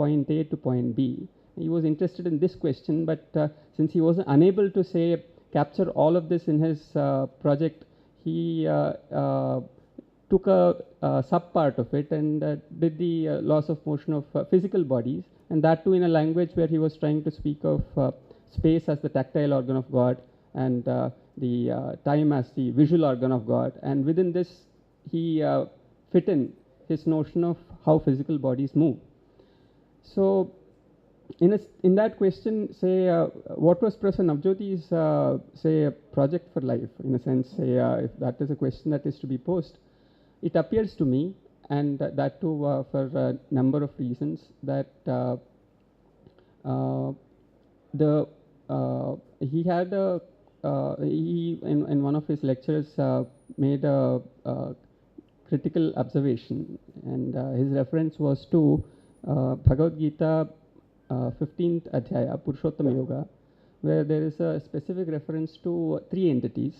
point A to point B. He was interested in this question, but since he was unable to say capture all of this in his project, he took a sub part of it and did the laws of motion of physical bodies, and that too in a language where he was trying to speak of space as the tactile organ of God and the time as the visual organ of God. And within this, he fit in his notion of how physical bodies move. So in that question, say, what was Professor Navjyoti's, say, project for life, in a sense, say, if that is a question that is to be posed, it appears to me, and that too for a number of reasons, that he had a, he in one of his lectures made a critical observation, and his reference was to Bhagavad Gita 15th Adhyaya, Purushottama Yoga, where there is a specific reference to three entities.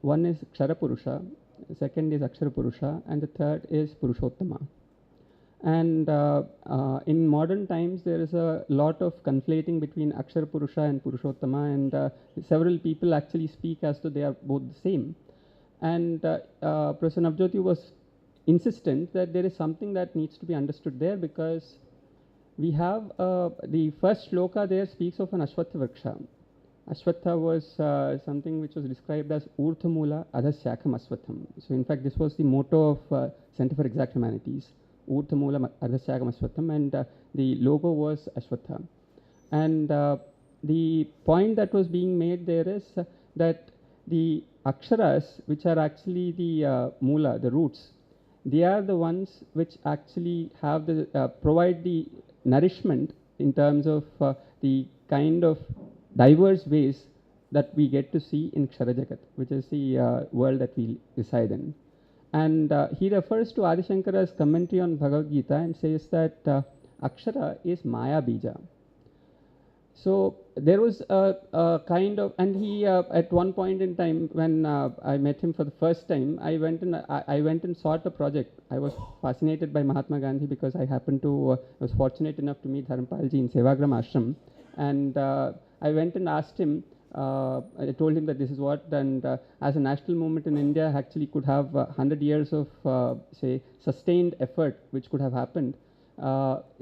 One is Kshara Purusha, the second is Akshara Purusha, and the third is Purushottama. And in modern times, there is a lot of conflating between Akshara Purusha and Purushottama, and several people actually speak as though they are both the same. And Professor Navjyoti was insistent that there is something that needs to be understood there, because we have the first shloka there speaks of an Ashwatha Vriksha. Ashwatha was something which was described as Urthamula Adhasyakam Aswatham. So in fact, this was the motto of Center for Exact Humanities, Urthamula Adhasyakam Aswatham, and the logo was Ashwatha. And the point that was being made there is that the aksharas, which are actually the mula, the roots, they are the ones which actually have the provide the nourishment in terms of the kind of diverse ways that we get to see in Kshara Jagat, which is the world that we reside in. And he refers to Adi Shankara's commentary on Bhagavad Gita and says that Akshara is Maya Bija. So there was a kind of, and he at one point in time when I met him for the first time, I went and sought a project. I was fascinated by Mahatma Gandhi because I happened to, I was fortunate enough to meet Dharampalji in Sevagram Ashram, and I went and asked him, I told him that this is what, and as a national movement in India actually could have 100 years of, say, sustained effort which could have happened,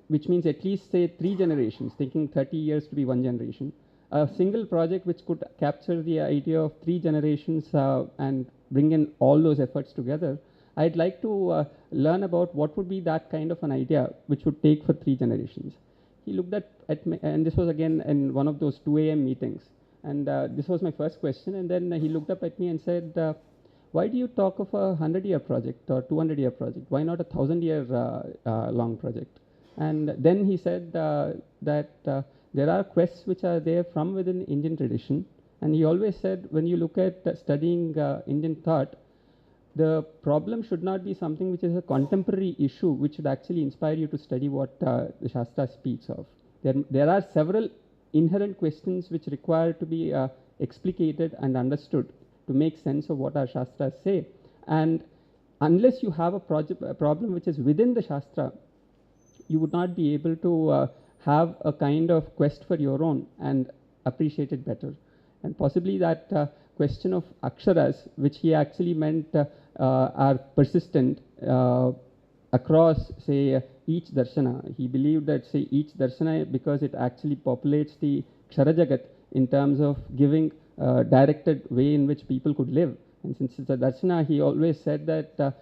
which means at least, say, 3 generations, taking 30 years to be 1 generation. A single project which could capture the idea of 3 generations and bring in all those efforts together. I'd like to learn about what would be that kind of an idea which would take for 3 generations. He looked at me, and this was again in one of those 2 a.m. meetings. And this was my first question. And then he looked up at me and said, why do you talk of a 100-year project or 200-year project? Why not a 1,000-year long project? And then he said that there are quests which are there from within Indian tradition. And he always said, when you look at studying Indian thought, the problem should not be something which is a contemporary issue, which should actually inspire you to study what the Shastra speaks of. There are several inherent questions which require to be explicated and understood to make sense of what our Shastras say. And unless you have a problem which is within the Shastra, you would not be able to have a kind of quest for your own and appreciate it better. And possibly that question of aksharas, which he actually meant are persistent across, say, each darshana. He believed that, say, each darshana, because it actually populates the Kshara Jagat in terms of giving a directed way in which people could live. And since it's a darshana, he always said that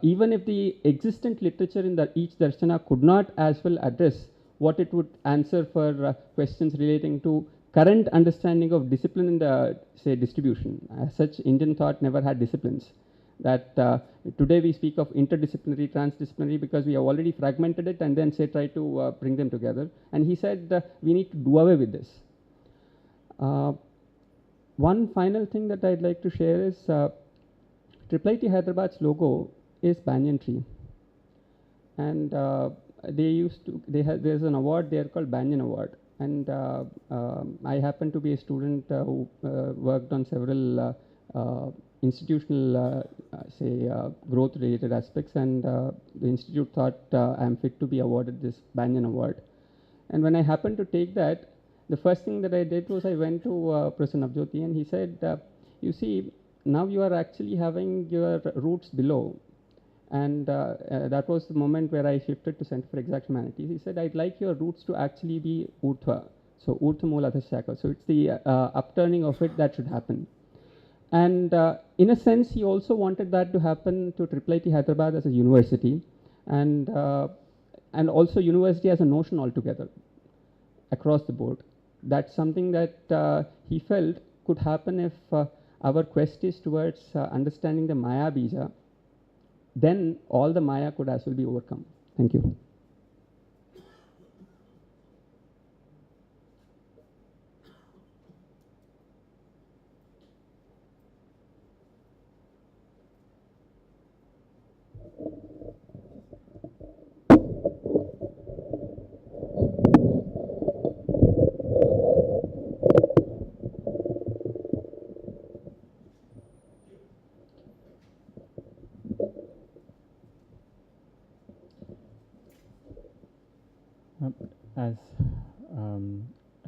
even if the existent literature in each darshana could not as well address what it would answer for questions relating to current understanding of discipline in the, say, distribution. As such, Indian thought never had disciplines. That today we speak of interdisciplinary, transdisciplinary, because we have already fragmented it and then, say, try to bring them together. And he said we need to do away with this. One final thing that I'd like to share is IIIT Hyderabad's logo is banyan tree. And they used to, there's an award there called Banyan Award. And I happen to be a student who worked on several institutional, say, growth-related aspects, and the institute thought I'm fit to be awarded this Banyan Award. And when I happened to take that, the first thing that I did was I went to Professor Navjyoti, and he said, you see, now you are actually having your roots below. And that was the moment where I shifted to Center for Exact Humanities. He said, I'd like your roots to actually be Urtva. So Urtva Moola Shaka. So it's the upturning of it that should happen. And in a sense, he also wanted that to happen to IIIT Hyderabad as a university, and also university as a notion altogether, across the board. That's something that he felt could happen if our quest is towards understanding the Maya Bija. Then all the Maya could as well be overcome. Thank you. As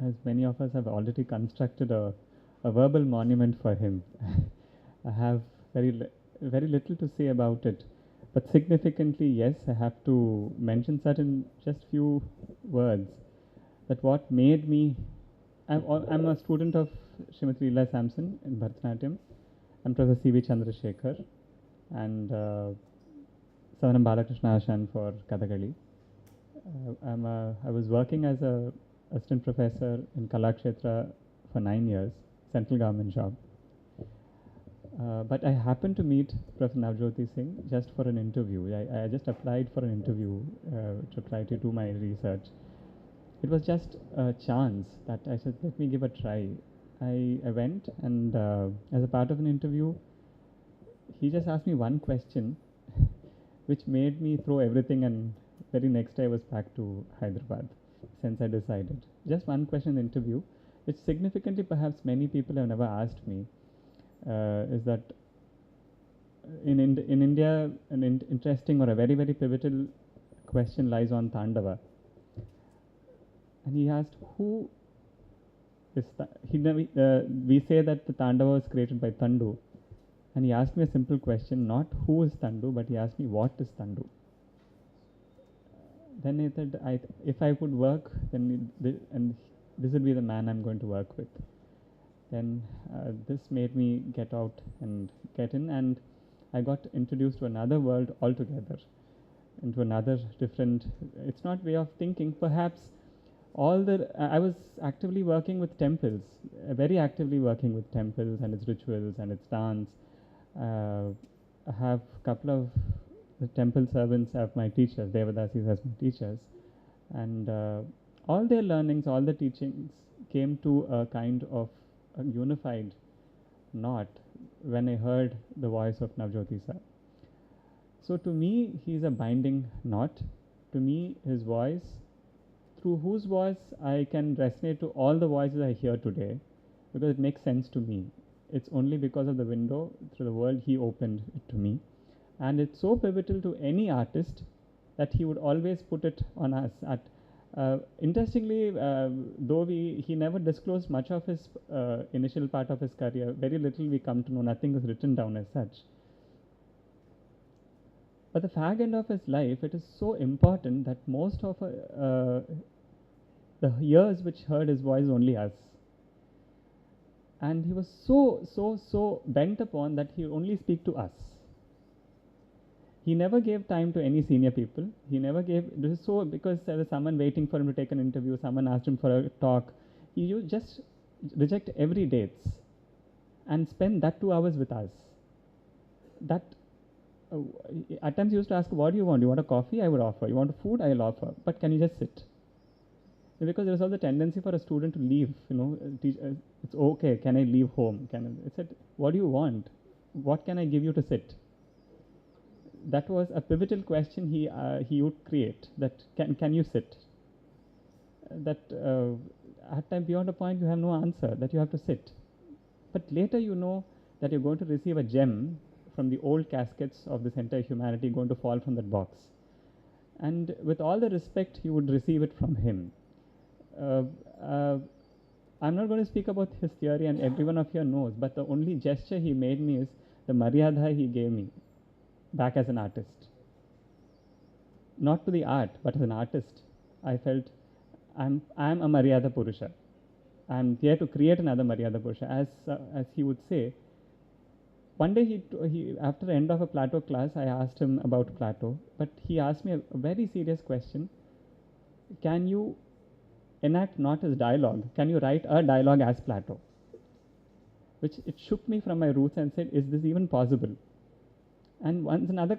as many of us have already constructed a verbal monument for him, I have very little to say about it. But significantly, yes, I have to mention certain just few words. That what made me, I'm a student of Srimati Leela Samson in Bharatanatyam. I'm Professor C.V. Chandrasekhar and Savanam Balakrishna Ashan for Kathakali. I was working as a assistant professor in Kalakshetra for 9 years, central government job. But I happened to meet Professor Navjyoti Singh just for an interview. I just applied for an interview to try to do my research. It was just a chance that I said, let me give a try. I went, and as a part of an interview, he just asked me one question which made me throw everything, and very next day I was back to Hyderabad since I decided. Just one question in the interview, which significantly perhaps many people have never asked me, is that in India, an interesting or a very pivotal question lies on Tandava. And he asked, who is we say that the Tandava was created by Tandu. And he asked me a simple question, not who is Tandu, but he asked me, what is Tandu? Then he said, if I could work, then this would be the man I'm going to work with. Then this made me get out and get in, and I got introduced to another world altogether, into another different, it's not way of thinking, perhaps I was actively working with temples, very actively working with temples and its rituals and its dance. I have a couple of the temple servants as my teachers, Devadasis as my teachers, and all their learnings, all the teachings came to a kind of a unified knot when I heard the voice of Navjyoti sir. So to me, he's a binding knot. To me, his voice, through whose voice I can resonate to all the voices I hear today, because it makes sense to me. It's only because of the window through the world he opened it to me. And it's so pivotal to any artist that he would always put it on us. Interestingly, though he never disclosed much of his initial part of his career, very little we come to know, nothing is written down as such. But the fag end of his life, it is so important that most of the ears which heard his voice only us. And he was so bent upon that he would only speak to us. He never gave time to any senior people. He never gave, this is so, because there was someone waiting for him to take an interview, someone asked him for a talk. He would just reject every dates and spend that 2 hours with us. That at times he used to ask, what do you want? You want a coffee? I would offer. You want food? I'll offer. But can you just sit? Because there is also the tendency for a student to leave, it's okay, can I leave home? I said, what do you want? What can I give you to sit? That was a pivotal question he would create, that can you sit? That at time beyond a point you have no answer, that you have to sit. But later you know that you're going to receive a gem from the old caskets of this entire humanity going to fall from that box. And with all the respect, you would receive it from him. uh, uh, I'm not going to speak about his theory, and everyone of you knows, but the only gesture he made me is the maryadha he gave me back as an artist. Not to the art, but as an artist. I felt I'm a Maryada Purusha. I'm here to create another Maryada Purusha. As he would say, one day he after the end of a Plato class, I asked him about Plato, but he asked me a very serious question. Can you enact not as dialogue? Can you write a dialogue as Plato? Which it shook me from my roots and said, is this even possible? And once another